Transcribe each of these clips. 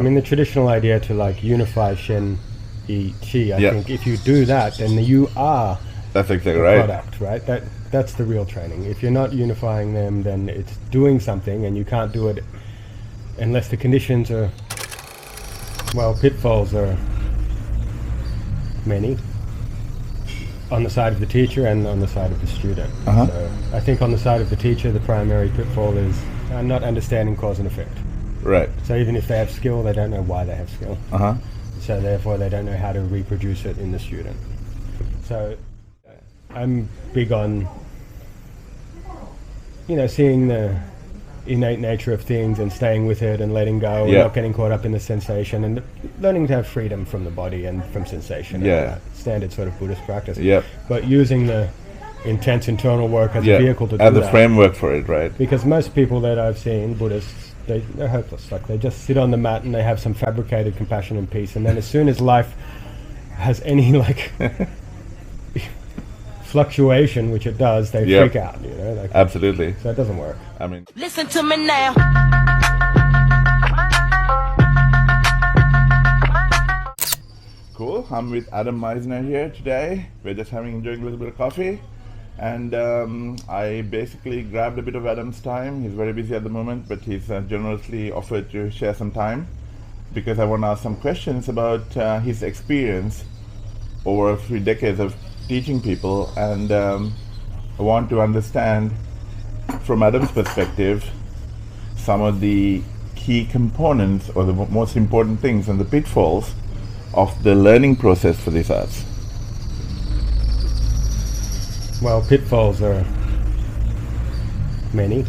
I mean, the traditional idea to like unify Shen, Qi, I think if you do that, then you are that's exactly the right. product, right? That's the real training. If you're not unifying them, then it's doing something, and you can't do it unless the conditions are, well, pitfalls are many on the side of the teacher and on the side of the student. So I think on the side of the teacher, the primary pitfall is not understanding cause and effect. Right. So even if they have skill, they don't know why they have skill. So therefore they don't know how to reproduce it in the student. So I'm big on, seeing the innate nature of things and staying with it and letting go and not getting caught up in the sensation and learning to have freedom from the body and from sensation. Standard sort of Buddhist practice. But using the intense internal work as a vehicle to do that. As a framework for it, right? Because most people that I've seen, Buddhists, they're hopeless. Like they just sit on the mat and they have some fabricated compassion and peace, and then as soon as life has any like fluctuation, which it does, they freak out. Absolutely. So it doesn't work. I mean, listen to me now. Cool. I'm with Adam Mizner here today. We're just enjoying a little bit of coffee. And I basically grabbed a bit of Adam's time. He's very busy at the moment, but he's generously offered to share some time because I want to ask some questions about his experience over 3 decades of teaching people. And I want to understand from Adam's perspective some of the key components or the most important things and the pitfalls of the learning process for these arts. Well, pitfalls are many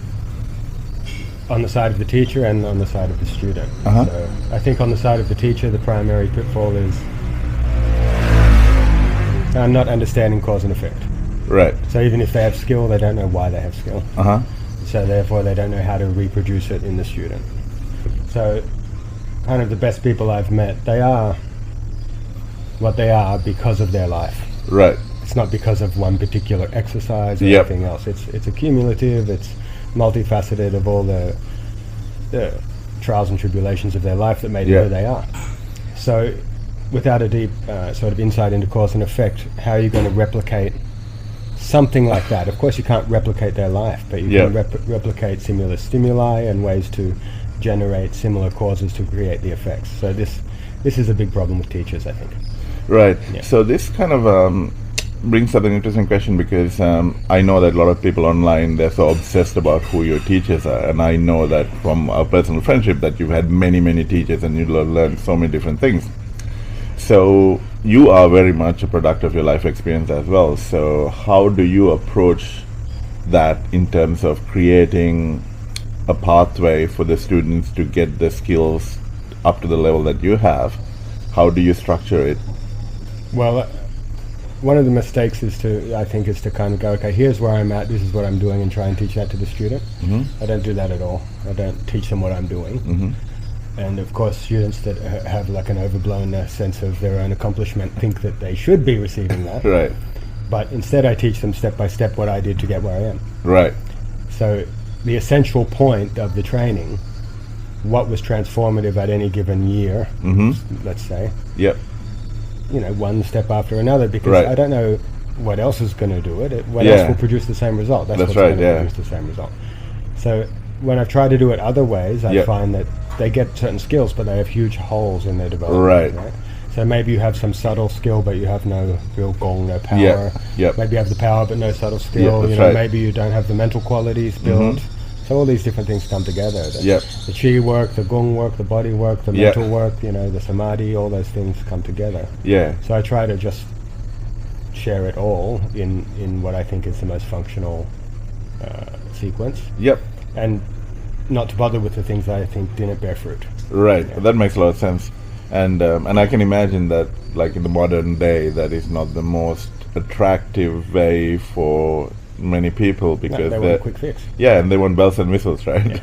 on the side of the teacher and on the side of the student. So I think on the side of the teacher, the primary pitfall is not understanding cause and effect. Right. So even if they have skill, they don't know why they have skill. So therefore they don't know how to reproduce it in the student. So kind of the best people I've met, they are what they are because of their life. Right. It's not because of one particular exercise or anything else. It's accumulative, it's multifaceted of all the trials and tribulations of their life that made them who they are. So without a deep sort of insight into cause and effect, how are you going to replicate something like that? Of course you can't replicate their life, but you can replicate similar stimuli and ways to generate similar causes to create the effects. So this is a big problem with teachers, I think. Right. So this kind of brings up an interesting question because I know that a lot of people online, they're so obsessed about who your teachers are, and I know that from our personal friendship that you've had many teachers and you've learned so many different things. So you are very much a product of your life experience as well. So how do you approach that in terms of creating a pathway for the students to get the skills up to the level that you have? How do you structure it? Well, one of the mistakes is to kind of go, okay, here's where I'm at, this is what I'm doing, and try and teach that to the student. I don't do that at all. I don't teach them what I'm doing. And of course, students that have like an overblown sense of their own accomplishment think that they should be receiving that. Right. But instead, I teach them step by step what I did to get where I am. Right. So the essential point of the training, what was transformative at any given year, let's say. One step after another, because I don't know what else is going to do it. What else will produce the same result? That's what's going to produce the same result. So when I've tried to do it other ways, I find that they get certain skills, but they have huge holes in their development. Right. So maybe you have some subtle skill, but you have no real gong, no power. Maybe you have the power, but no subtle skill. Maybe you don't have the mental qualities built. So all these different things come together. The chi work, the gong work, the body work, the mental work, the samadhi, all those things come together. So I try to just share it all in what I think is the most functional sequence. And not to bother with the things that I think didn't bear fruit. Right. That makes a lot of sense. And I can imagine that, like in the modern day, that is not the most attractive way for many people because they want a quick fix. And they want bells and whistles, right?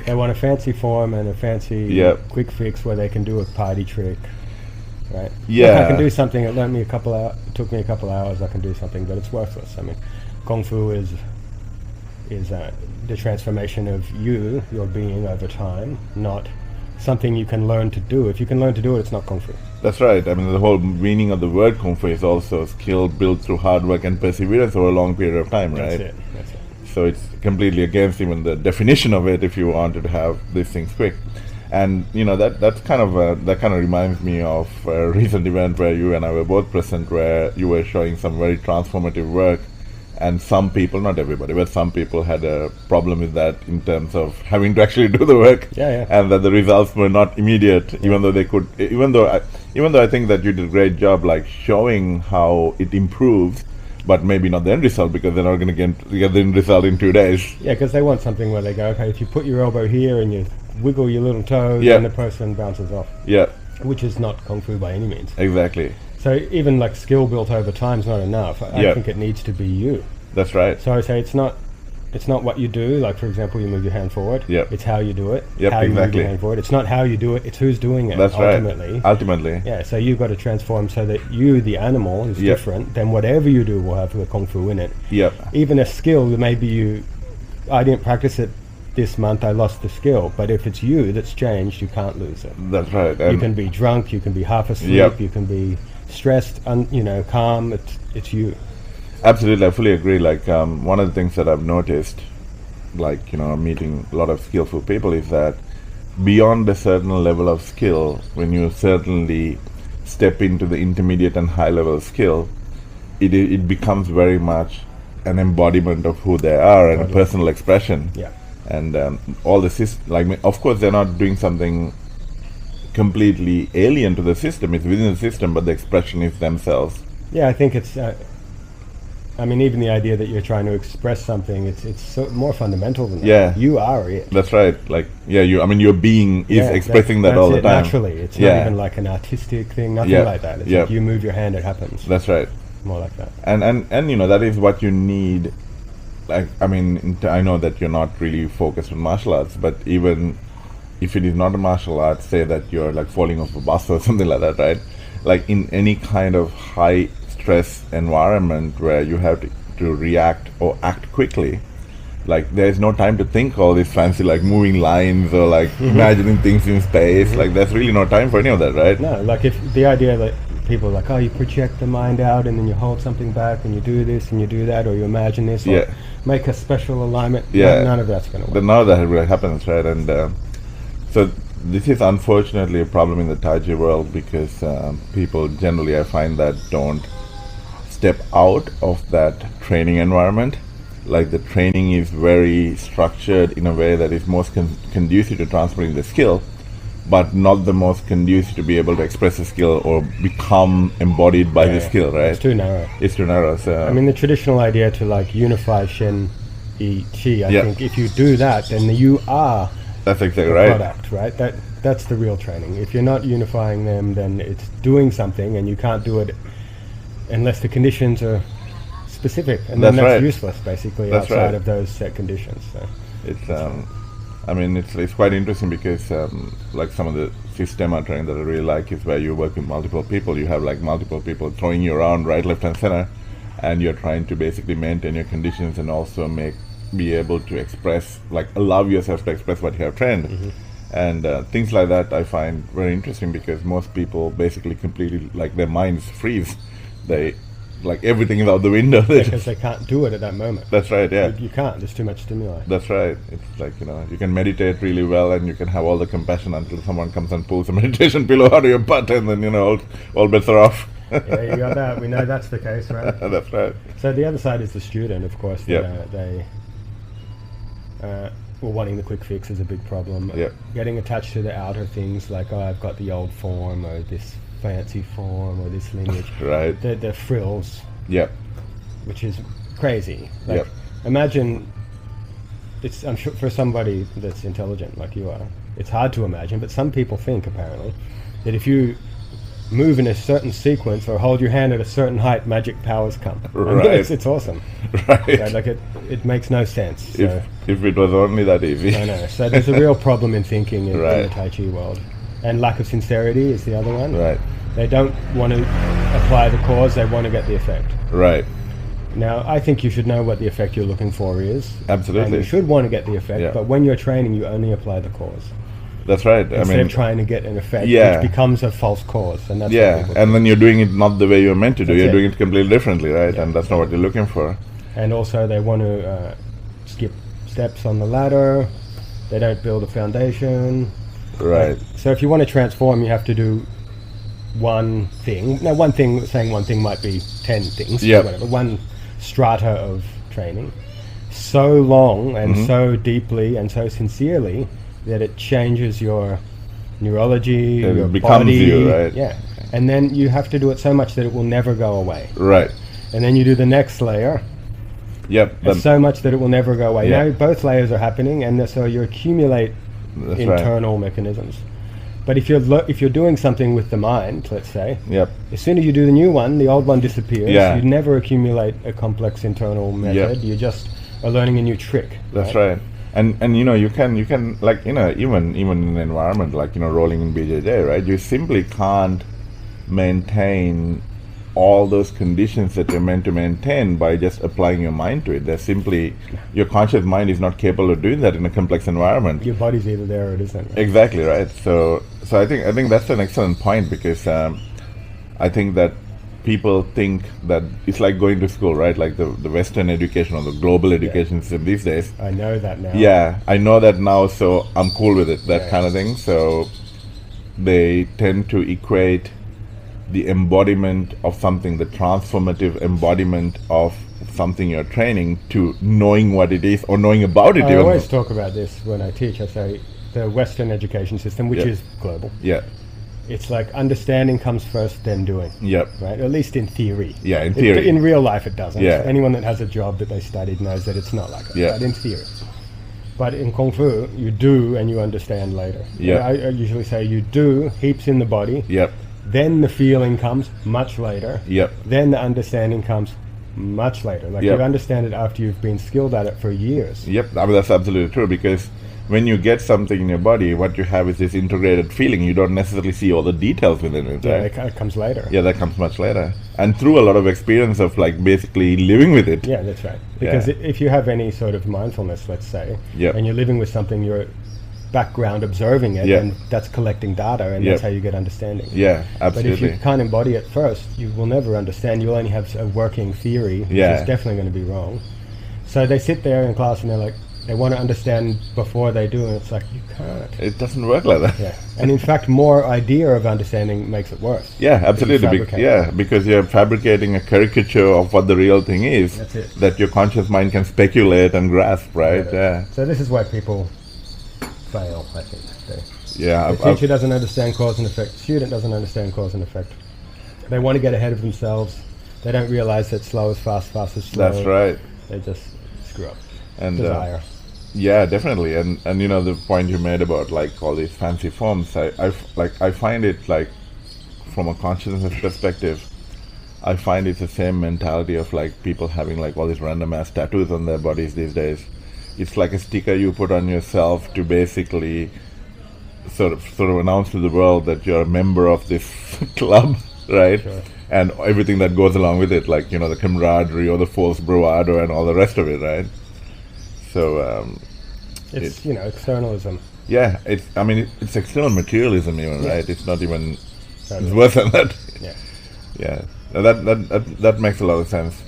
They want a fancy form and a fancy quick fix where they can do a party trick, right? I can do something. It took me a couple hours. I can do something, but it's worthless. I mean, Kung Fu is the transformation of your being over time, not something you can learn to do. If you can learn to do it, it's not Kung Fu. That's right. I mean, the whole meaning of the word Kung Fu is also skill built through hard work and perseverance over a long period of time, right? That's it. So it's completely against even the definition of it if you wanted to have these things quick. And that kind of reminds me of a recent event where you and I were both present, where you were showing some very transformative work, and some people, not everybody, but some people had a problem with that in terms of having to actually do the work, and that the results were not immediate, even though they could. Even though I think that you did a great job, like showing how it improves, but maybe not the end result, because they're not going to get the end result in 2 days. Yeah, because they want something where they go, okay, if you put your elbow here and you wiggle your little toe, then the person bounces off. Yeah. Which is not Kung Fu by any means. Exactly. So even like skill built over time is not enough. I think it needs to be you. That's right. So I say it's not what you do. Like, for example, you move your hand forward. Yep. It's how you do it. Yep, how you move your hand forward. It's not how you do it, it's who's doing it. That's ultimately. Right. Ultimately. Yeah, so you've got to transform so that you, the animal, is different. Then whatever you do will have the Kung Fu in it. Yep. Even a skill, maybe I didn't practice it this month, I lost the skill. But if it's you that's changed, you can't lose it. That's right. You can be drunk, you can be half asleep, you can be stressed, calm. It's you. Absolutely, I fully agree. Like one of the things that I've noticed, like meeting a lot of skillful people, is that beyond a certain level of skill, when you certainly step into the intermediate and high level skill, it becomes very much an embodiment of who they are and a personal expression. Yeah. And all the of course, they're not doing something completely alien to the system. It's within the system, but the expression is themselves. Yeah, I think it's. Even the idea that you're trying to express something, it's more fundamental than that. Yeah. You are it. That's right. Like, your being is expressing that all the time. Naturally. It's not even like an artistic thing, nothing like that. It's like you move your hand, it happens. That's right. More like that. And that is what you need. Like, I know that you're not really focused on martial arts, but even if it is not a martial art, say that you're like falling off a bus or something like that, right? Like in any kind of high stress environment where you have to react or act quickly, like there's no time to think all these fancy like moving lines or like imagining things in space. Like there's really no time for any of that, right? No, like if the idea that people are like, oh, you project the mind out and then you hold something back and you do this and you do that, or you imagine this, or make a special alignment. None of that's going to work. None of that really happens, right? And so this is unfortunately a problem in the Tai Chi world, because people generally, I find, that don't step out of that training environment. Like the training is very structured in a way that is most conducive to transferring the skill, but not the most conducive to be able to express the skill or become embodied by the skill, right? It's too narrow. It's too narrow. So the traditional idea to like unify Shen, I, Chi, I think if you do that, then you are that's exactly the right. product, right? That's the real training. If you're not unifying them, then it's doing something, and you can't do it unless the conditions are specific, and then that's useless, basically, outside of those set conditions. So it's it's quite interesting, because like some of the systema training that I really like is where you work with multiple people. You have like multiple people throwing you around right, left, and center, and you're trying to basically maintain your conditions and also be able to express, like allow yourself to express what you have trained. And things like that I find very interesting, because most people basically completely, like, their minds freeze. They, like, everything is out the window. Because they can't do it at that moment. That's right, yeah. You can't, there's too much stimuli. That's right. It's like, you can meditate really well and you can have all the compassion until someone comes and pulls a meditation pillow out of your butt, and then, all bets are off. Yeah, you got that. We know that's the case, right? That's right. So the other side is the student, of course. Wanting the quick fix is a big problem. Getting attached to the outer things, like, oh, I've got the old form, or this fancy form, or this lineage. Right. The frills. Which is crazy. Like, imagine, I'm sure for somebody that's intelligent like you are, it's hard to imagine, but some people think, apparently, that if you move in a certain sequence or hold your hand at a certain height, magic powers come. Right. It's awesome. Right. Yeah, like it makes no sense. So. If it was only that easy. I know. So there's a real problem in thinking in the Tai Chi world. And lack of sincerity is the other one. Right. They don't want to apply the cause, they want to get the effect. Right. Now, I think you should know what the effect you're looking for is. Absolutely. And you should want to get the effect, but when you're training, you only apply the cause. That's right. Instead of trying to get an effect, which becomes a false cause. And that's and then you're doing it not the way you're meant to do. You're doing it completely differently, right? Yeah. And that's not what you're looking for. And also they want to skip steps on the ladder. They don't build a foundation. Right. So if you want to transform, you have to do one thing. Now, saying one thing might be 10 things. Yeah. Whatever. One strata of training. So long and so deeply and so sincerely that it changes your neurology, your becomes body. You, right? Yeah. And then you have to do it so much that it will never go away. Right. And then you do the next layer. Yep. And so much that it will never go away. Yeah. Now both layers are happening, and so you accumulate internal mechanisms. But if you're doing something with the mind, let's say, as soon as you do the new one, the old one disappears. Yeah. You never accumulate a complex internal method. You just are learning a new trick. That's right. And you can like even in an environment like rolling in BJJ, right? You simply can't maintain all those conditions that you're meant to maintain by just applying your mind to it. They're simply, your conscious mind is not capable of doing that in a complex environment. Your body's either there or it isn't. Right? Exactly right. So I think that's an excellent point, because I think that people think that it's like going to school, right? Like the Western education or the global education system these days. I know that now. Yeah, I know that now, so I'm cool with it, that kind of thing. So they tend to equate the embodiment of something, the transformative embodiment of something you're training, to knowing what it is or knowing about it. I always talk about this when I teach. I say the Western education system, which is global. Yeah. It's like understanding comes first, then doing. Yep. Right? At least in theory. Yeah, in theory. In real life it doesn't. Yeah. Anyone that has a job that they studied knows that it's not like that. Yeah. But in theory. But in Kung Fu, you do and you understand later. Yeah. I usually say you do heaps in the body. Yep. Then the feeling comes much later. Yep. Then the understanding comes much later. Like you understand it after you've been skilled at it for years. Yep. I mean, that's absolutely true, because when you get something in your body, what you have is this integrated feeling. You don't necessarily see all the details within it. Yeah, that comes later. Yeah, that comes much later. And through a lot of experience of like basically living with it. Yeah, that's right. Because if you have any sort of mindfulness, let's say, and you're living with something, you're background observing it, and that's collecting data, and that's how you get understanding. Yeah, absolutely. But if you can't embody it first, you will never understand. You'll only have a working theory, which is definitely going to be wrong. So they sit there in class and they're like, they want to understand before they do, and it's like, you can't. It doesn't work like that. Yeah, and in fact, more idea of understanding makes it worse. Yeah, absolutely. Because you're fabricating a caricature of what the real thing is. That's it. That your conscious mind can speculate and grasp, right? Yeah. So this is why people fail, I think. The teacher doesn't understand cause and effect. The student doesn't understand cause and effect. They want to get ahead of themselves. They don't realize that slow is fast, fast is slow. That's right. They just screw up. And desire. Yeah, definitely. And the point you made about like all these fancy forms, I find it like, from a consciousness perspective, I find it's the same mentality of like people having like all these random ass tattoos on their bodies these days. It's like a sticker you put on yourself to basically sort of announce to the world that you're a member of this club, right? Sure. And everything that goes along with it, like, the camaraderie or the false bravado and all the rest of it, right? So it's externalism. Yeah, it's external materialism even, right? It's not even, it's worse than that. Yeah. That makes a lot of sense.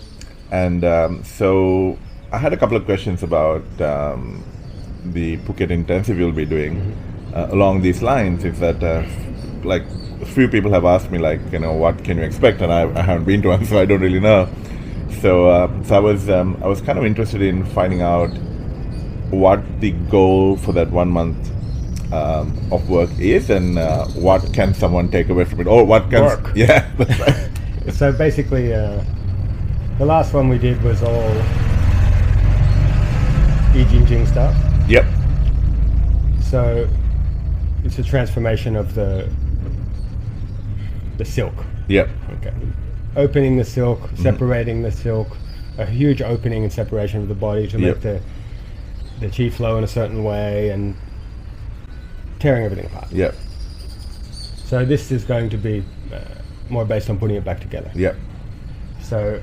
And so I had a couple of questions about the Phuket intensive you'll be doing along these lines. Is that like a few people have asked me like, what can you expect, and I haven't been to one, so I don't really know. So I was kind of interested in finding out what the goal for that 1 month of work is, and what can someone take away from it, or what can work. Yeah. That's right. So basically, the last one we did was all I Ching stuff. Yep. So it's a transformation of the silk. Yep. Okay. Opening the silk, separating the silk, a huge opening and separation of the body to make the chi flow in a certain way, and tearing everything apart. Yep. So this is going to be more based on putting it back together. Yep. So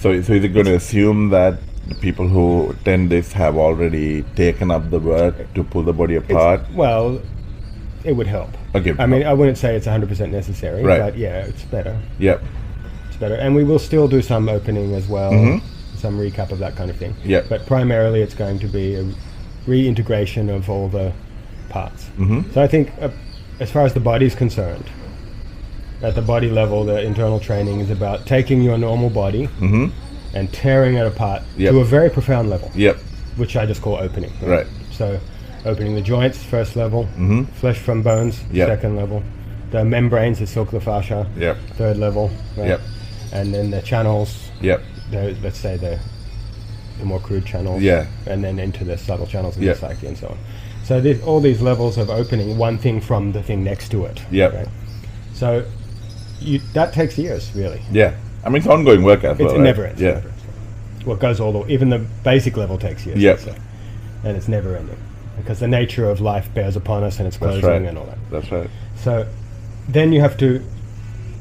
is it going to assume that the people who attend this have already taken up the work to pull the body apart? Well, it would help. Okay. I mean, I wouldn't say it's 100% necessary, but yeah, it's better. Yep. It's better. And we will still do some opening as well, some recap of that kind of thing. Yep. But primarily it's going to be a reintegration of all the parts. So I think as far as the body is concerned, at the body level, the internal training is about taking your normal body and tearing it apart to a very profound level, which I just call opening. Right. So opening the joints, first level, flesh from bones, second level, the membranes, the silk, the fascia, third level, and then the channels, let's say the more crude channels, and then into the subtle channels of the psyche and so on. So all these levels of opening one thing from the thing next to it. Right? So that takes years, really. Yeah. I mean, it's ongoing work as well. It never ends. Yeah. Well, it goes all the way. Even the basic level takes years. Yeah. And it's never ending. Because the nature of life bears upon us and it's closing and all that. That's right. So then you have to...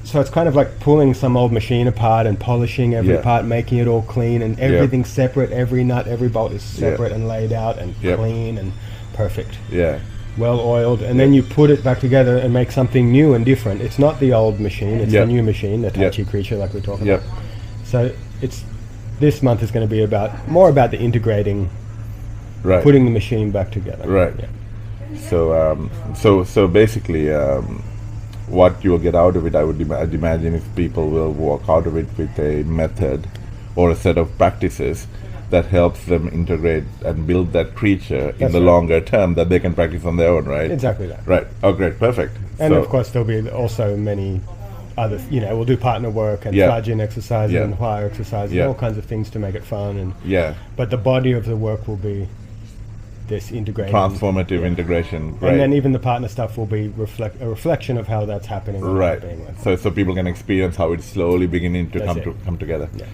So it's kind of like pulling some old machine apart and polishing every part, making it all clean and everything's separate. Every nut, every bolt is separate and laid out and clean and perfect. Yeah. Well oiled, and then you put it back together and make something new and different. It's not the old machine, it's the new machine, the Tai Chi creature like we're talking about. So this month is going to be more about the integrating, putting the machine back together. Right. Yeah. So basically, what you will get out of it, I'd imagine, if people will walk out of it with a method or a set of practices that helps them integrate and build that creature in the longer term that they can practice on their own, right? Exactly that. Right. Oh, great. Perfect. And of course, there'll be also many other, we'll do partner work and plug-in exercises and wire exercises, all kinds of things to make it fun. And but the body of the work will be this integration. Transformative integration. Right. And then even the partner stuff will be a reflection of how that's happening. Right. So people can experience how it's slowly beginning to come together. Yeah.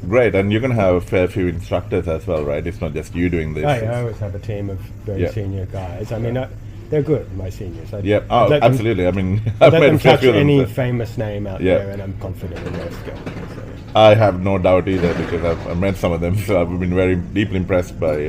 Great, and you're going to have a fair few instructors as well, right? It's not just you doing this. I always have a team of very senior guys. I mean, they're good, my seniors. Absolutely. I mean, I've let them touch any famous name out there, and I'm confident in their skill. So. I have no doubt either, because I've met some of them, so I've been very deeply impressed by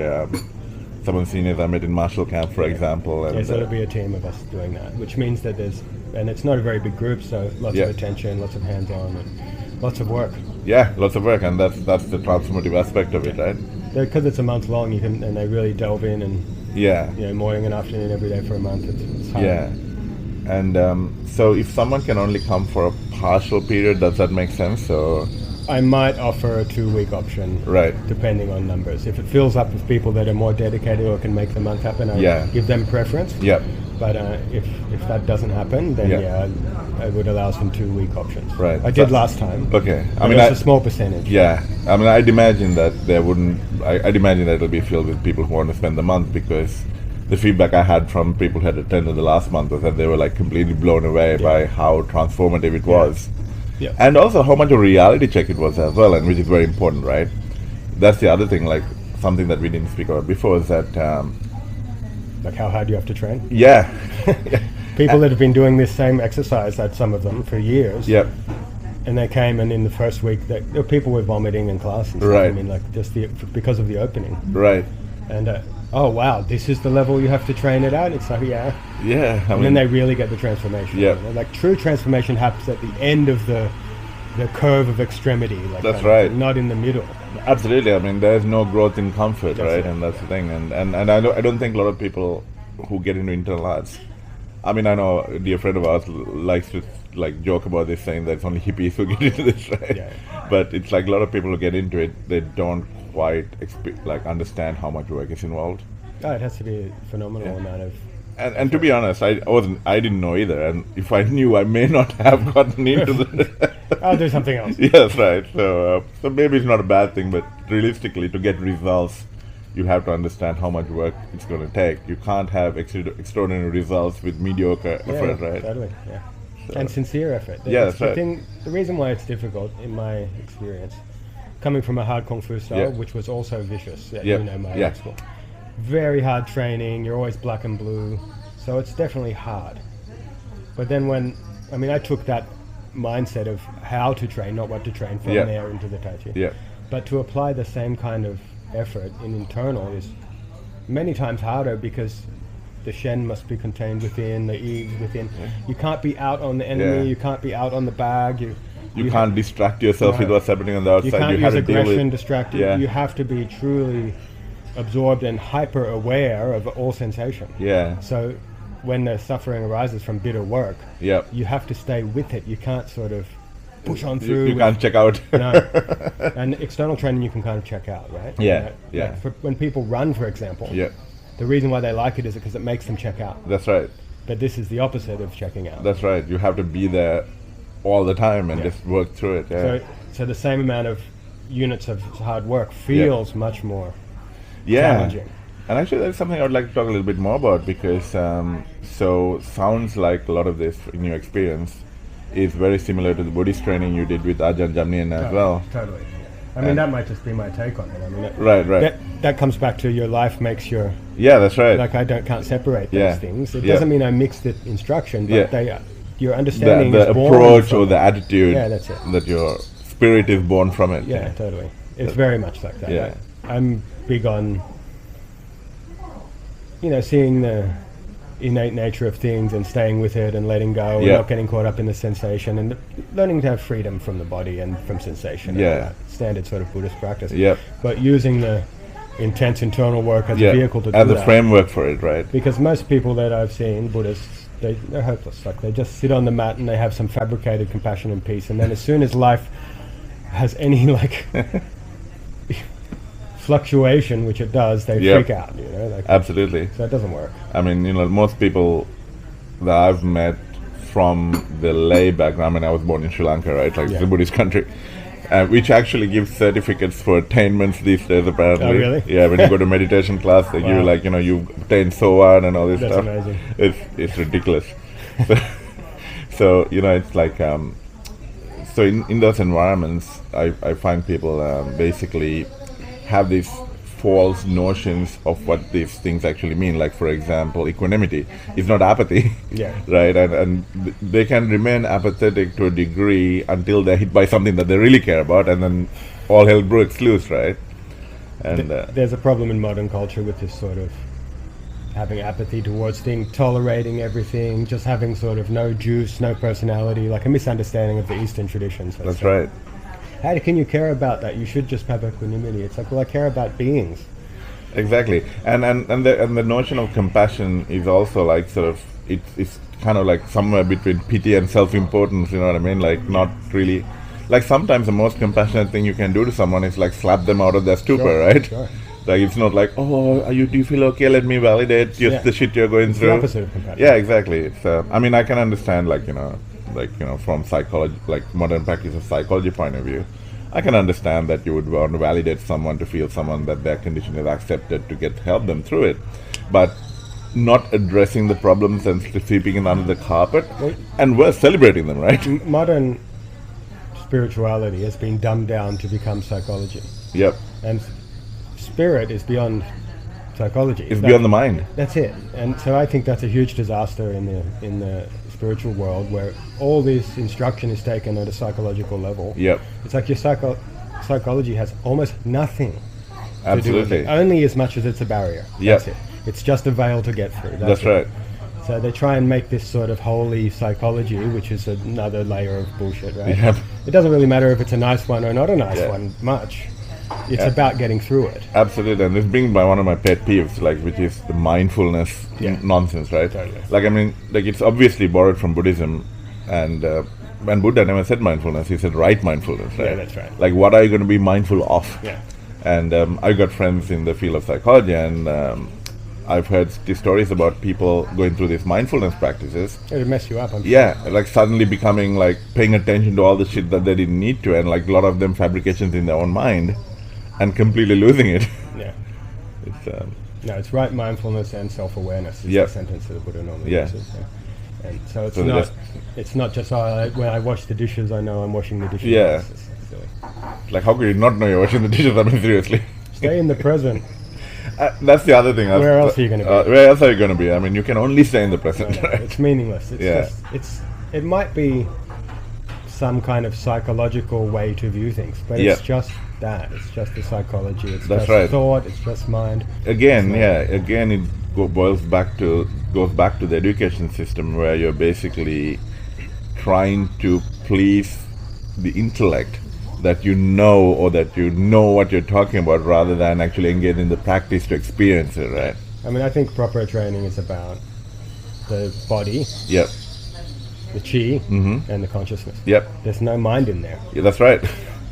some of the seniors I met in Marshall Camp, for example. And so it'll be a team of us doing that, which means that and it's not a very big group, so lots of attention, lots of hands-on, and lots of work. Yeah, lots of work, and that's the transformative aspect of it, right? Because it's a month long, and they really delve in and morning and afternoon every day for a month. It's hard. Yeah, and so if someone can only come for a partial period, does that make sense? So I might offer a 2-week option, depending on numbers. If it fills up with people that are more dedicated or can make the month happen, I give them preference. Yeah. But if that doesn't happen, then I would allow some 2-week options. Right. I did last time. Okay. I mean, it's a small percentage. Yeah. I mean, I'd imagine that I'd imagine that it'll be filled with people who want to spend the month, because the feedback I had from people who had attended the last month was that they were like completely blown away by how transformative it was. Yeah. And also how much of a reality check it was as well, and which is very important, right? That's the other thing, like something that we didn't speak about before, is that like how hard you have to train. Yeah. People that have been doing this same exercise, some of them, for years. Yep. And they came, and in the first week, there were people were vomiting in class and stuff. Right. I mean, like just because of the opening. Right. And oh wow, this is the level you have to train it at. It's like yeah. And then they really get the transformation. Yeah. Like true transformation happens at the end of the curve of extremity. Like that's right. Not in the middle. Absolutely. I mean, there's no growth in comfort, right? And that's the thing. And I don't think a lot of people who get into internal arts. I mean, I know a dear friend of ours likes to joke about this, saying that it's only hippies who get into this, right? Yeah. But it's like a lot of people who get into it, they don't quite understand how much work is involved. Oh, it has to be a phenomenal amount of. And to be honest, I didn't know either. And if I knew, I may not have gotten into the. I'll do something else. Yes, right. So maybe it's not a bad thing, but realistically, to get results, you have to understand how much work it's going to take. You can't have extraordinary results with mediocre effort, right? Totally. Yeah. So. And sincere effort. Yes, right. The reason why it's difficult, in my experience, coming from a hard kung fu style, which was also vicious, my old school. Very hard training, you're always black and blue, so it's definitely hard. But then I took that mindset of how to train, not what to train, from there into the Tai Chi. Yeah. But to apply the same kind of effort in internal is many times harder, because the Shen must be contained within, the Yi within. You can't be out on the enemy, you can't be out on the bag. You can't distract yourself with what's happening on the outside. You can't use aggression, distract it. You have to be truly absorbed and hyper aware of all sensation. So when the suffering arises from bitter work, you have to stay with it. You can't sort of push on through. You can't check out. No. And external training you can kind of check out, right? Like when people run, for example, the reason why they like it is because it makes them check out. That's right. But this is the opposite of checking out. That's right. You have to be there all the time and just work through it. So the same amount of units of hard work feels much more challenging. And actually that's something I would like to talk a little bit more about, because so sounds like a lot of this in your experience is very similar to the Buddhist training you did with Ajahn Jamnian as well. Totally. I mean, that might just be my take on it. I mean, right. That comes back to your life makes your... Yeah, that's right. Like I can't separate those things. It doesn't mean I mix the instruction, but your understanding the is born approach from or the attitude that's it. That your spirit is born from it. Yeah, totally. It's very much like that. Yeah. I'm big on, seeing the innate nature of things and staying with it and letting go and not getting caught up in the sensation and learning to have freedom from the body and from sensation. Standard sort of Buddhist practice. But using the intense internal work as a vehicle to do that. As a framework for it, right? Because most people that I've seen, Buddhists, they're hopeless. Like they just sit on the mat and they have some fabricated compassion and peace, and then as soon as life has any fluctuation, which it does, they freak out. Absolutely. So it doesn't work. I mean, most people that I've met from the lay background, and I was born in Sri Lanka, right? It's a Buddhist country, which actually gives certificates for attainments these days, apparently. Oh, really? Yeah, when you go to meditation class, they give you you obtain Sowan and all this stuff. That's amazing. It's ridiculous. So it's like, so in those environments, I find people basically have these false notions of what these things actually mean. Like, for example, equanimity is not apathy, right? And they can remain apathetic to a degree until they're hit by something that they really care about, and then all hell breaks loose, right? And there's a problem in modern culture with this sort of having apathy towards things, tolerating everything, just having sort of no juice, no personality, like a misunderstanding of the Eastern traditions. That's right. How can you care about that? You should just have equanimity. It's like, well, I care about beings. Exactly, and the notion of compassion is also like sort of it's kind of like somewhere between pity and self-importance. You know what I mean? Like not really. Like sometimes the most compassionate thing you can do to someone is like slap them out of their stupor, right? Sure. Like it's not like, do you feel okay? Let me validate the shit you're going through. The opposite of compassion. Yeah, exactly. It's I mean, I can understand from psychology, like modern practice of psychology point of view, I can understand that you would want to validate someone to feel someone that their condition is accepted to help them through it, but not addressing the problems and sweeping it under the carpet, and we're celebrating them, right? Modern spirituality has been dumbed down to become psychology. Yep. And spirit is beyond psychology. It's beyond the mind. That's it. And so I think that's a huge disaster in the spiritual world, where all this instruction is taken at a psychological level. Yep. It's like your psychology has almost nothing to do with it, only as much as it's a barrier. That's it. It's just a veil to get through. That's right. So they try and make this sort of holy psychology, which is another layer of bullshit, right? Yep. It doesn't really matter if it's a nice one or not a nice one much. It's about getting through it. Absolutely, and this brings by one of my pet peeves, which is the mindfulness nonsense, right? Totally. Like, I mean, like it's obviously borrowed from Buddhism, and Buddha never said mindfulness; he said right mindfulness, right? Yeah, that's right. Like, what are you going to be mindful of? Yeah. And I've got friends in the field of psychology, and I've heard these stories about people going through these mindfulness practices. It'll mess you up. Like suddenly becoming like paying attention to all the shit that they didn't need to, and like a lot of them fabrications in their own mind. And completely losing it. Yeah. It's it's right mindfulness and self-awareness is the sentence that the Buddha normally uses. Yeah. And so it's not just when I wash the dishes, I know I'm washing the dishes. Yeah. It's silly. Like, how could you not know you're washing the dishes? I mean, seriously. Stay in the present. That's the other thing. Where else are you going to be? Where else are you going to be? I mean, you can only stay in the present. No, it's meaningless. It might be some kind of psychological way to view things, but it's just that. It's just the psychology. It's just thought. It's just mind. Again, goes back to the education system, where you're basically trying to please the intellect that you know, or that you know what you're talking about, rather than actually engage in the practice to experience it, right? I mean, I think proper training is about the body, yep, the chi, and the consciousness. Yep. There's no mind in there. Yeah, that's right.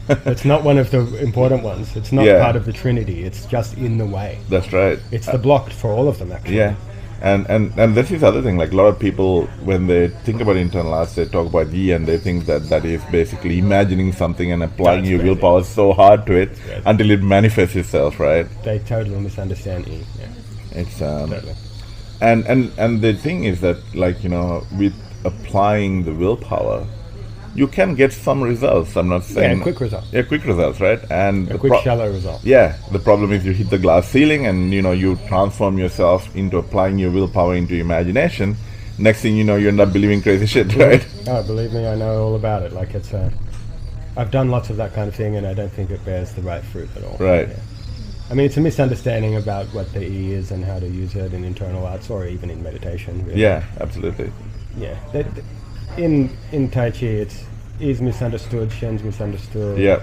It's not one of the important ones. It's not part of the Trinity. It's just in the way. That's right. It's the block for all of them, actually. Yeah. And this is the other thing, like a lot of people, when they think about internal arts, they talk about Yi, and they think that is basically imagining something and applying your willpower so hard to it until it manifests itself, right? They totally misunderstand Yi. Yeah. It's totally. And the thing is that, like, you know, with applying the willpower, you can get some results. I'm not saying quick results. Yeah, quick results, right? And a quick shallow result. Yeah, the problem is you hit the glass ceiling, and you transform yourself into applying your willpower into imagination. Next thing you know, you end up believing crazy shit, right? Oh, believe me, I know all about it. Like, it's I've done lots of that kind of thing, and I don't think it bears the right fruit at all. Right. Yeah. I mean, it's a misunderstanding about what the E is and how to use it in internal arts, or even in meditation. Really. Yeah, absolutely. Yeah. In Tai Chi, it's E's misunderstood, Shen's misunderstood. Yep.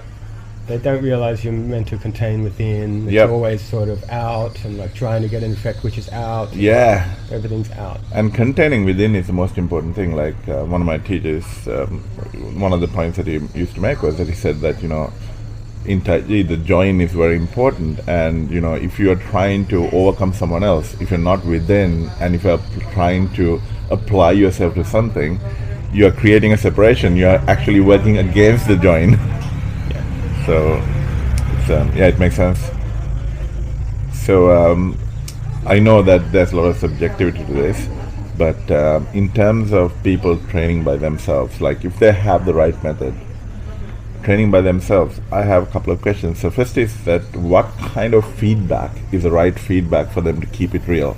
They don't realize you're meant to contain within. It's always sort of out, and like trying to get an effect which is out. Yeah. Everything's out. And containing within is the most important thing. Like one of my teachers, one of the points that he used to make was that he said that, in Tai Chi, the join is very important, and if you are trying to overcome someone else, if you're not within, and if you're trying to apply yourself to something, you are creating a separation. You are actually working against the join. Yeah. So, it's, it makes sense. So, I know that there's a lot of subjectivity to this, but in terms of people training by themselves, like if they have the right method, training by themselves, I have a couple of questions. So first is that what kind of feedback is the right feedback for them to keep it real?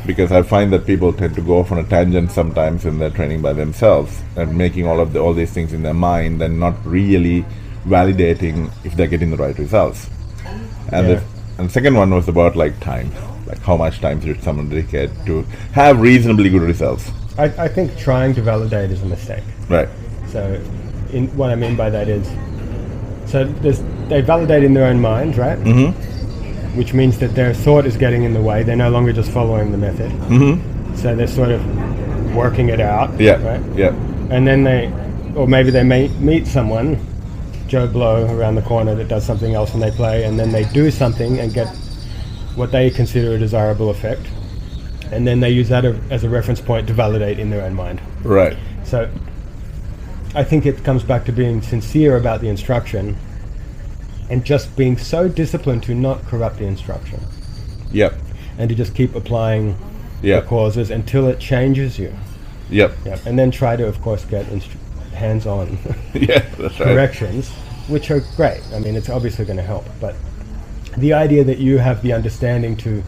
Because I find that people tend to go off on a tangent sometimes in their training by themselves and making all these things in their mind and not really validating if they're getting the right results. And the second one was about like time, like how much time should someone dedicate to have reasonably good results? I think trying to validate is a mistake. Right. So what I mean by that is, they validate in their own mind, right? Mm-hmm. Which means that their thought is getting in the way. They're no longer just following the method. Mm-hmm. So they're sort of working it out. Yeah. Right? Yeah. And then maybe they may meet someone, Joe Blow around the corner, that does something else, and they play, and then they do something and get what they consider a desirable effect. And then they use that as a reference point to validate in their own mind. Right. So I think it comes back to being sincere about the instruction and just being so disciplined to not corrupt the instruction. Yep. And to just keep applying the causes until it changes you. Yep. And then try to, of course, get hands-on that's corrections, which are great. I mean, it's obviously going to help. But the idea that you have the understanding to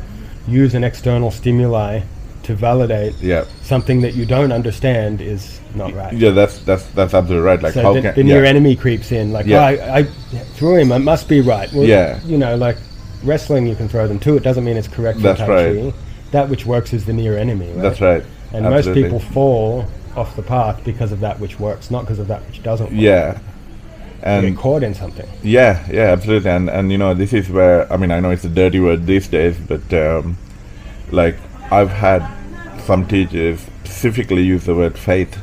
use an external stimuli to validate something that you don't understand is not right. Yeah, that's absolutely right. Like, so how the near enemy creeps in. Like, I threw him. It must be right. Well, like wrestling, you can throw them too. It doesn't mean it's correct. That's for Tai Chi. Right. That which works is the near enemy. Right? That's right. And most people fall off the path because of that which works, not because of that which doesn't work. Yeah. And they get caught in something. Yeah, absolutely. And this is where, I mean, I know it's a dirty word these days, but like I've had some teachers specifically use the word faith.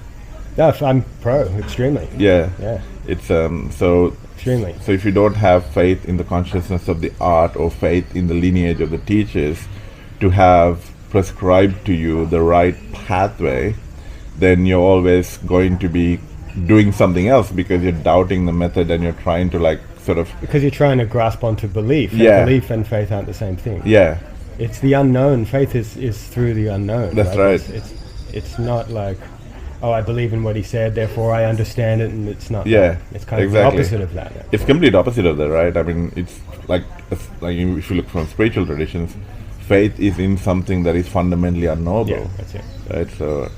No, I'm pro, extremely. Yeah. Yeah. It's so extremely. So if you don't have faith in the consciousness of the art or faith in the lineage of the teachers to have prescribed to you the right pathway, then you're always going to be doing something else because you're doubting the method and you're trying to like sort of... Because you're trying to grasp onto belief. And belief and faith aren't the same thing. Yeah. It's the unknown. Faith is through the unknown. That's right. It's not like, I believe in what he said, therefore I understand it, and it's not. Yeah, that. It's kind of the opposite of that. Actually. It's complete opposite of that, right? I mean, it's like if you look from spiritual traditions, faith is in something that is fundamentally unknowable. Yeah, that's it. Right. So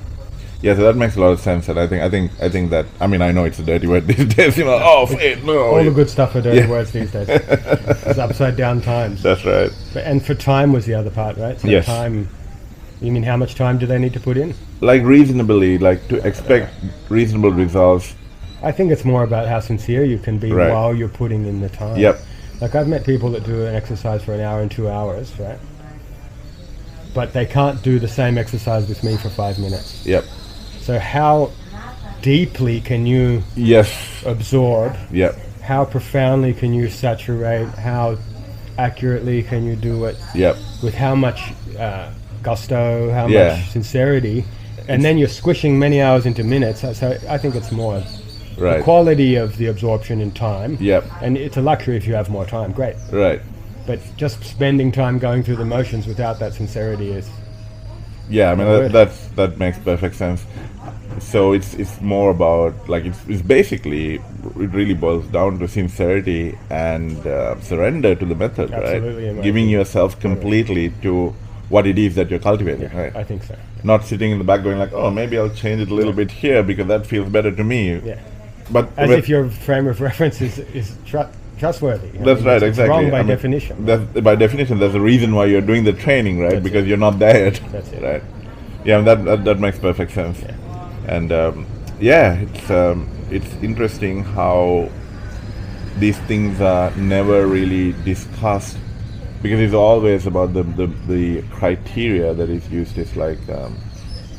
that makes a lot of sense. And I think that, I mean, I know it's a dirty word these days. Faith. No. All the good stuff are dirty words these days. It's upside down times. That's right. And for time was the other part, right? So time You mean how much time do they need to put in? Like reasonably, like to expect reasonable results. I think it's more about how sincere you can be while you're putting in the time. Yep. Like I've met people that do an exercise for an hour and 2 hours, right? But they can't do the same exercise with me for 5 minutes. Yep. So how deeply can you absorb? Yep. How profoundly can you saturate? How accurately can you do it? Yep. With how much gusto, how much sincerity? And then you're squishing many hours into minutes. So I think it's more the quality of the absorption in time. Yep. And it's a luxury if you have more time. Great. Right. But just spending time going through the motions without that sincerity is... Yeah, I mean, that makes perfect sense. So it's more about, like, it's basically, it really boils down to sincerity and surrender to the method, Absolutely, right? Giving yourself completely to what it is that you're cultivating, right? I think so. Not sitting in the back going like, oh, maybe I'll change it a little bit here because that feels better to me. Yeah. But as if your frame of reference is trustworthy. That's right, exactly. Wrong by definition. By definition, there's a reason why you're doing the training, right? Because you're not there yet. That's it. Right. Yeah, that makes perfect sense. Yeah. And it's interesting how these things are never really discussed, because it's always about the criteria that is used. Is like,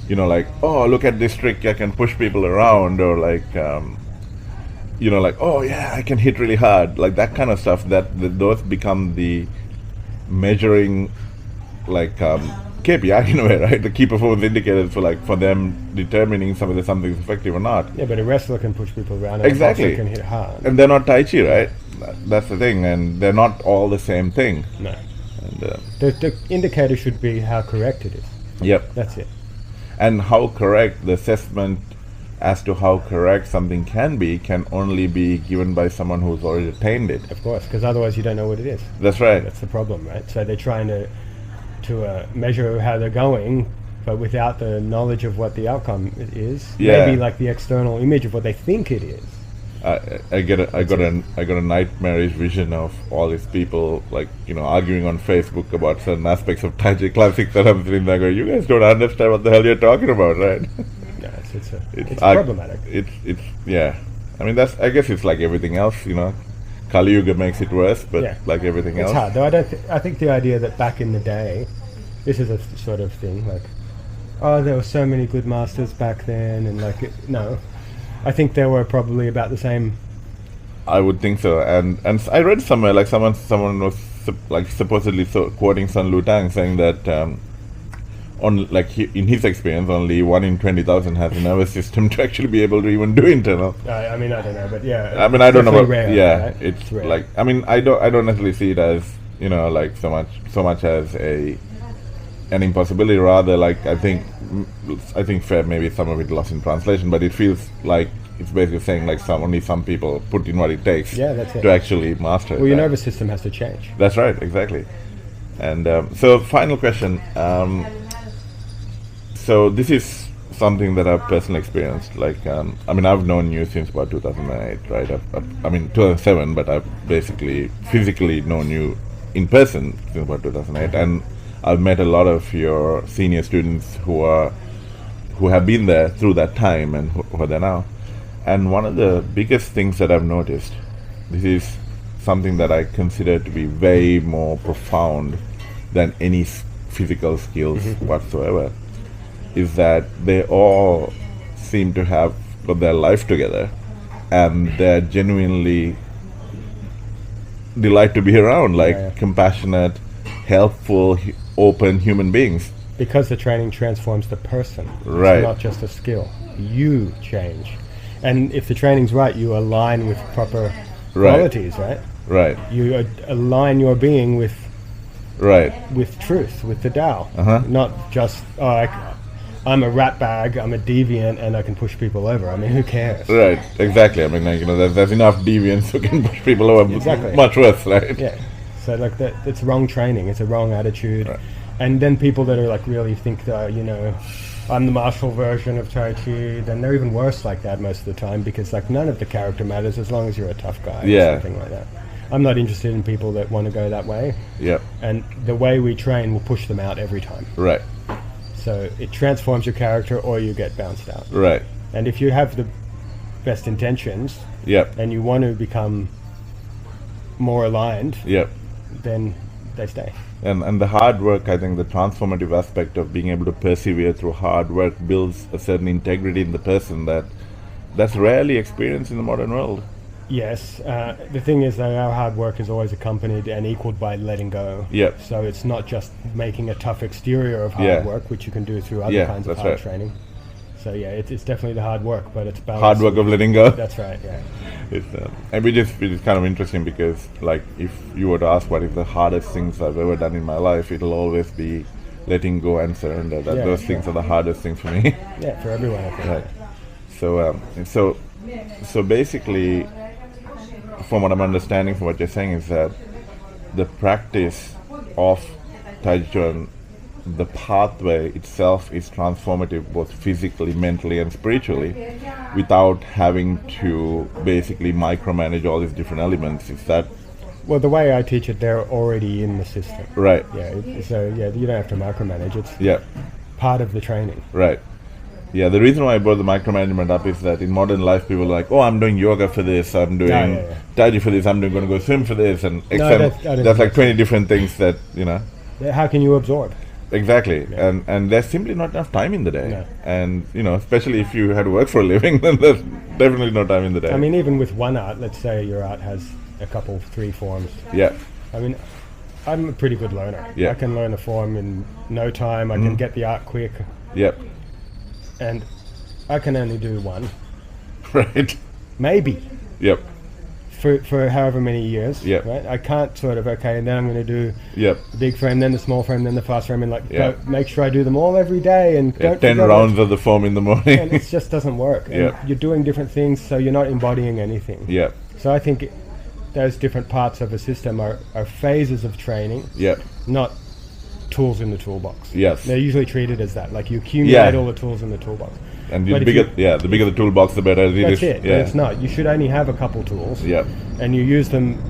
like, oh, look at this trick, I can push people around, or like, like, oh yeah, I can hit really hard, like that kind of stuff. Those become the measuring, like, KPI in a way, right? The key performance indicators for them determining whether something's effective or not. Yeah, but a wrestler can push people around. And Exactly. A boxer can hit hard. And they're not Tai Chi, right? That's the thing, and they're not all the same thing. No. And the indicator should be how correct it is. Yep. That's it. And how correct, the assessment as to how correct something can only be given by someone who's already attained it. Of course, because otherwise you don't know what it is. That's right. That's the problem, right? So they're trying to measure how they're going, but without the knowledge of what the outcome is. Yeah. Maybe like the external image of what they think it is. I got a nightmarish vision of all these people, like, arguing on Facebook about certain aspects of Tai Chi classics that I'm sitting there going, you guys don't understand what the hell you're talking about, right? Yeah, it's problematic. It's yeah. I mean, I guess it's like everything else, Kali Yuga makes it worse, but like everything else. It's hard, though. I think the idea that back in the day, this is a sort of thing, like, oh, there were so many good masters back then, and like, no. I think there were probably about the same. I would think so, and I read somewhere, like, someone was like supposedly quoting Sun Lutang, saying that in his experience, only 1 in 20,000 has a nervous system to actually be able to even do internal. I mean, I don't know, but yeah. I mean, I don't know. About, rare, yeah, right? it's rare. Like, I mean, I don't necessarily see it as like so much as an impossibility. Rather, like, I think maybe some of it lost in translation, but it feels like it's basically saying like only some people put in what it takes to actually master it. Well, your nervous system has to change. That's right, exactly. And so, final question. So this is something that I've personally experienced. Like, I mean, I've known you since about 2008, right? I mean, 2007, but I've basically physically known you in person since about 2008, and I've met a lot of your senior students who have been there through that time and who are there now. And one of the biggest things that I've noticed, this is something that I consider to be way more profound than any physical skills whatsoever, is that they all seem to have got their life together, and they're genuinely delight to be around, like compassionate, helpful, open human beings. Because the training transforms the person. Right. It's not just a skill. You change. And if the training's right, you align with proper qualities, right? Right. You align your being with truth, with the Tao. Not just, I'm a rat bag, I'm a deviant, and I can push people over. I mean, who cares? Right, exactly. I mean, like, there's enough deviants who can push people over much worse, right? Yeah. So, like, it's wrong training. It's a wrong attitude. Right. And then people that are, like, really think that, I'm the martial version of Tai Chi, then they're even worse like that most of the time, because, like, none of the character matters as long as you're a tough guy or something like that. I'm not interested in people that want to go that way. Yep. And the way we train will push them out every time. Right. So it transforms your character, or you get bounced out. Right. And if you have the best intentions, and you want to become more aligned, then they stay. And the hard work, I think the transformative aspect of being able to persevere through hard work builds a certain integrity in the person that's rarely experienced in the modern world. Yes. The thing is that our hard work is always accompanied and equaled by letting go. So it's not just making a tough exterior of hard work, which you can do through other kinds of hard training. So it's definitely the hard work, but it's balanced. Hard work of letting go. That's right. Yeah. And it is kind of interesting because, like, if you were to ask what is the hardest things I've ever done in my life, it'll always be letting go and surrender. Those things are the hardest things for me. Yeah, for everyone, I think. Right. So basically, from what I'm understanding from what you're saying, is that the practice of Taijiquan, the pathway itself is transformative both physically, mentally and spiritually, without having to basically micromanage all these different elements. Is that... Well, the way I teach it, they're already in the system. Right. Yeah. So you don't have to micromanage. It's part of the training. Right. Yeah, the reason why I brought the micromanagement up is that in modern life, people are like, oh, I'm doing yoga for this, I'm doing Tai Chi for this, I'm going to go swim for this, and there's like 20 different things that, How can you absorb? Exactly. And there's simply not enough time in the day. And, especially if you had to work for a living, then there's definitely no time in the day. I mean, even with one art, let's say your art has a couple, 3 forms. I mean, I'm a pretty good learner. I can learn a form in no time. I can get the art quick. And I can only do one. Right. Maybe. For however many years. Right. I can't and then I'm going to do the big frame, then the small frame, then the fast frame, and go make sure I do them all every day, and don't 10 rounds of the form in the morning. And it just doesn't work. And you're doing different things, so you're not embodying anything. So I think those different parts of a system are phases of training. Not tools in the toolbox. They're usually treated as that. Like you accumulate all the tools in the toolbox. And the bigger the toolbox, the better it is. That's it. But it's not. You should only have a couple tools. And you use them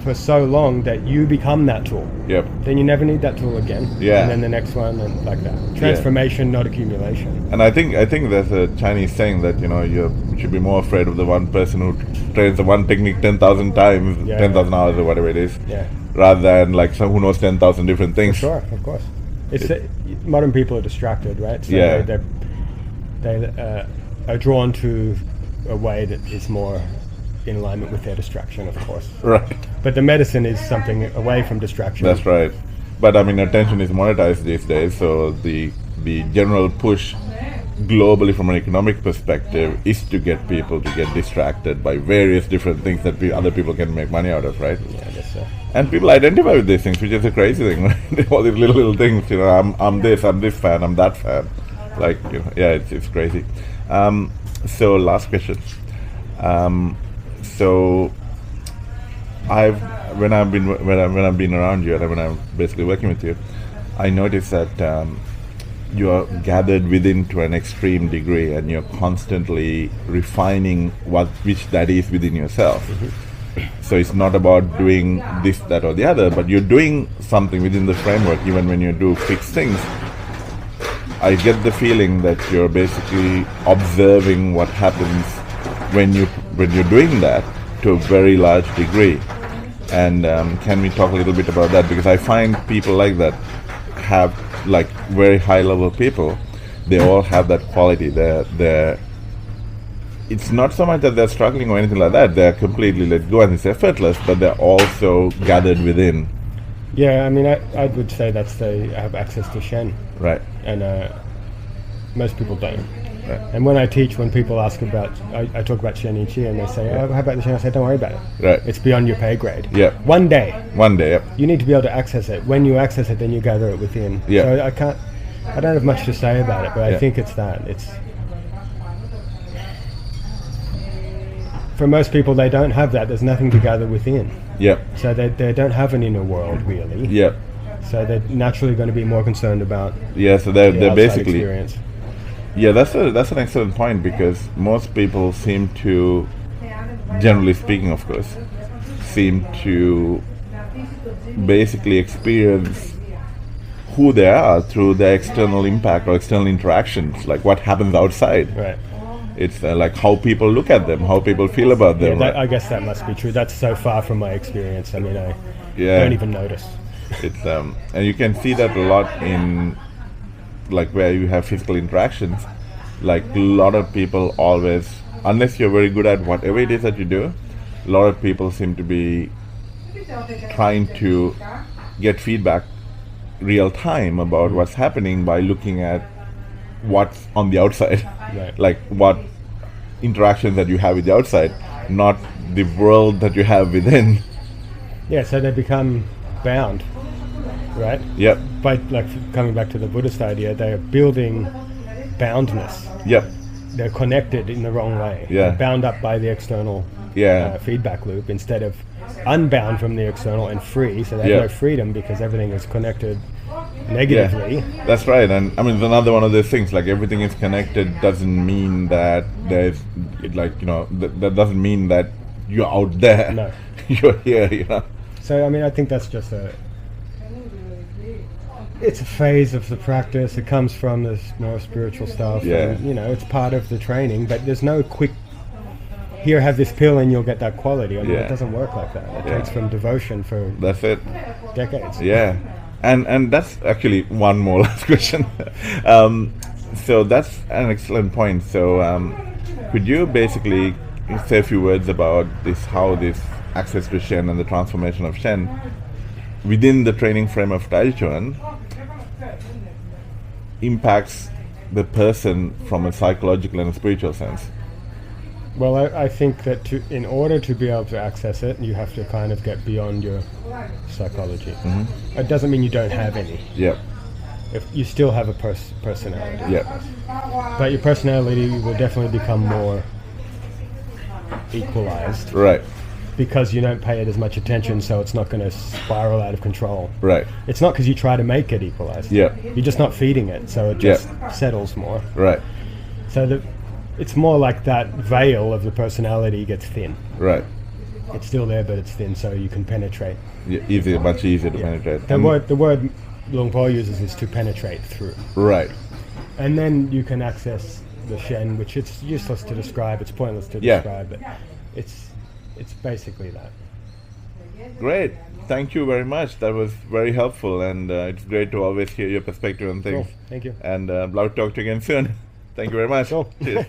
for so long that you become that tool. Then you never need that tool again. And then the next one, and like that. Transformation, not accumulation. And I think there's a Chinese saying that you should be more afraid of the one person who trains the one technique 10,000 times, 10,000 hours or whatever it is, rather than like someone who knows 10,000 different things. For sure, of course. Modern people are distracted, right? So they are drawn to a way that is more in alignment with their distraction, of course. Right. But the medicine is something away from distraction. That's right. But I mean, attention is monetized these days, so the general push globally from an economic perspective is to get people to get distracted by various different things that other people can make money out of, right? Yeah, I guess so. And people identify with these things, which is a crazy thing, right? All these little things, I'm this fan, I'm that fan. Like, it's crazy. So last question. So when I've been around you and when I'm basically working with you, I noticed that you are gathered within to an extreme degree, and you're constantly refining which that is within yourself. So it's not about doing this, that, or the other, but you're doing something within the framework. Even when you do fixed things, I get the feeling that you're basically observing what happens when you're doing that to a very large degree. And can we talk a little bit about that? Because I find people like that have, like, very high level people, they all have that quality. It's not so much that they're struggling or anything like that. They're completely let go and it's effortless, but they're also gathered within. Yeah, I mean, I would say I have access to Shen. Right. And most people don't. Right. And when I teach, when people ask about, I talk about Shen and Chi, and they say, how about the Shen? I say, don't worry about it. Right. It's beyond your pay grade. Yeah. One day. You need to be able to access it. When you access it, then you gather it within. Yeah. So I don't have much to say about it, but I think it's that. For most people, they don't have that. There's nothing to gather within. So they don't have an inner world, really. So they're naturally going to be more concerned about so they're basically experience. That's an excellent point, because most people seem to, generally speaking, of course, seem to basically experience who they are through the external impact or external interactions, like what happens outside. Right. It's like how people look at them, how people feel about them. Yeah, I guess that must be true. That's so far from my experience. I mean, I don't even notice. It's and you can see that a lot in like where you have physical interactions. Like a lot of people always, unless you're very good at whatever it is that you do, a lot of people seem to be trying to get feedback real time about what's happening by looking at what's on the outside. Right. Like what interactions that you have with the outside, not the world that you have within. Yeah, so they become bound, right? Yep. By like coming back to the Buddhist idea, they are building boundness. Yep. They're connected in the wrong way. Yeah. They're bound up by the external feedback loop instead of unbound from the external and free. So they have no freedom because everything is connected negatively. Yeah. That's right. And I mean, it's another one of those things, like everything is connected doesn't mean that there's like, you know, that doesn't mean that you're out there. No. You're here, you know. So I mean, I think that's just it's a phase of the practice. It comes from this more spiritual stuff. Yeah. And, you know, it's part of the training, but there's no quick, here, have this pill and you'll get that quality. I mean, it doesn't work like that. It takes from devotion for that's it. Decades. Yeah. And that's actually one more last question. So that's an excellent point. So could you basically say a few words about this, how this access to Shen and the transformation of Shen within the training frame of Taijiquan impacts the person from a psychological and a spiritual sense? Well, I think that in order to be able to access it, you have to kind of get beyond your psychology. Mm-hmm. It doesn't mean you don't have any. Yep. If you still have a personality. Yep. But your personality will definitely become more equalized. Right. Because you don't pay it as much attention, so it's not going to spiral out of control. Right. It's not because you try to make it equalized. Yeah. You're just not feeding it, so it just settles more. Right. So it's more like that veil of the personality gets thin. Right. It's still there, but it's thin, so you can penetrate. Yeah, much easier to penetrate. The word Luang Por uses is to penetrate through. Right. And then you can access the Shen, which it's useless to describe. It's pointless to describe, but it's basically that. Great. Thank you very much. That was very helpful, and it's great to always hear your perspective on things. Cool. Thank you. And love to talk to you again soon. Thank you very much. Cool. Cheers.